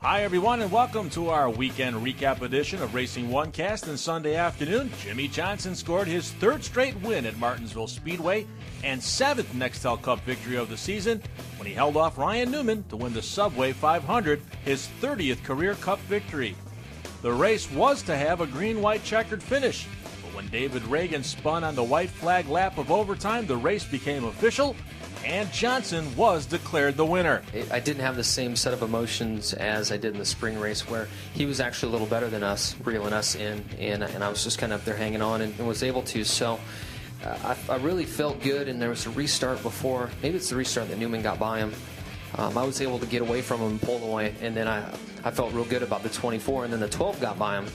Hi, everyone, and welcome to our weekend recap edition of Racing One Cast. And Sunday afternoon, Jimmie Johnson scored his third straight win at Martinsville Speedway and seventh Nextel Cup victory of the season when he held off Ryan Newman to win the Subway 500, his 30th career Cup victory. The race was to have a green-white checkered finish, but when David Reagan spun on the white flag lap of overtime, the race became official, and Johnson was declared the winner. I didn't have the same set of emotions as I did in the spring race, where he was actually a little better than us, reeling us in, and I was just kind of up there hanging on and was able to. So I really felt good, and there was a restart before. Maybe it's the restart that Newman got by him. I was able to get away from him and pull away, and then I felt real good about the 24, and then the 12 got by him.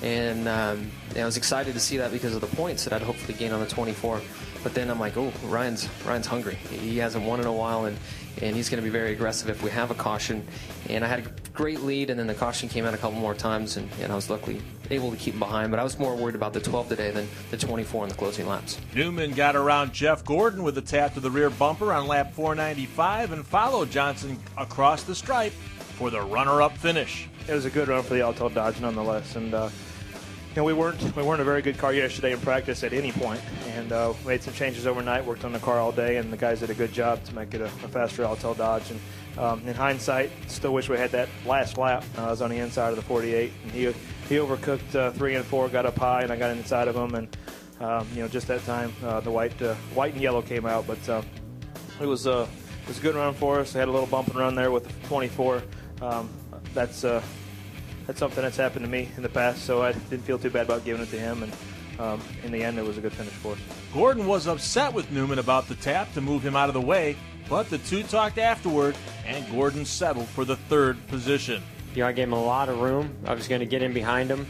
And I was excited to see that because of the points that I'd hopefully gain on the 24. But then I'm like, oh, Ryan's hungry. He hasn't won in a while, and he's going to be very aggressive if we have a caution. And I had a great lead, and then the caution came out a couple more times, and I was luckily able to keep him behind. But I was more worried about the 12 today than the 24 in the closing laps. Newman got around Jeff Gordon with a tap to the rear bumper on lap 495 and followed Johnson across the stripe for the runner-up finish. It was a good run for the Alto Dodge nonetheless, and we weren't a very good car yesterday in practice at any point, and made some changes overnight, worked on the car all day, and the guys did a good job to make it a faster Alto Dodge. And in hindsight, still wish we had that last lap. I was on the inside of the 48, and he overcooked 3 and 4, got up high, and I got inside of him, and just that time the white and yellow came out, but it was a good run for us. I had a little bump and run there with the 24. That's something that's happened to me in the past, so I didn't feel too bad about giving it to him, and in the end, it was a good finish for us. Gordon was upset with Newman about the tap to move him out of the way, but the two talked afterward, and Gordon settled for the third position. I gave him a lot of room. I was going to get in behind him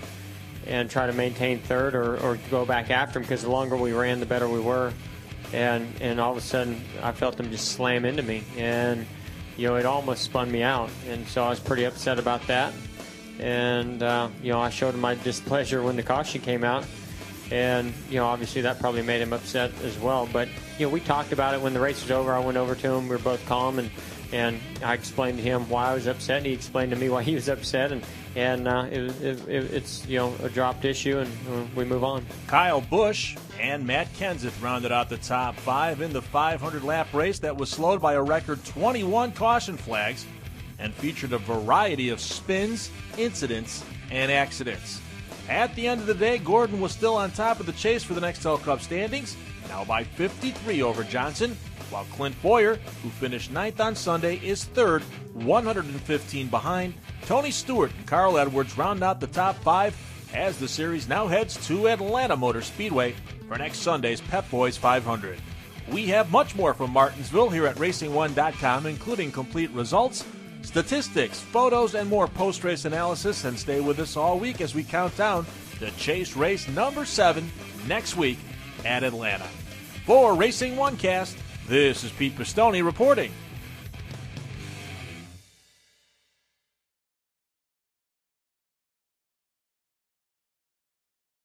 and try to maintain third or go back after him, because the longer we ran, the better we were. And all of a sudden, I felt him just slam into me, and it almost spun me out, and so I was pretty upset about that. And I showed him my displeasure when the caution came out, and obviously that probably made him upset as well. But we talked about it when the race was over. I went over to him. We were both calm, and I explained to him why I was upset, and he explained to me why he was upset, and it's a dropped issue, and we move on. Kyle Busch and Matt Kenseth rounded out the top 5 in the 500-lap race that was slowed by a record 21 caution flags and featured a variety of spins, incidents, and accidents. At the end of the day, Gordon was still on top of the chase for the Nextel Cup standings, now by 53 over Johnson, while Clint Boyer, who finished 9th on Sunday, is third, 115 behind. Tony Stewart and Carl Edwards round out the top 5 as the series now heads to Atlanta Motor Speedway for next Sunday's Pep Boys 500. We have much more from Martinsville here at RacingOne.com, including complete results, statistics, photos, and more post-race analysis, and stay with us all week as we count down to Chase Race number 7 next week at Atlanta. For Racing One Cast, this is Pete Pistone reporting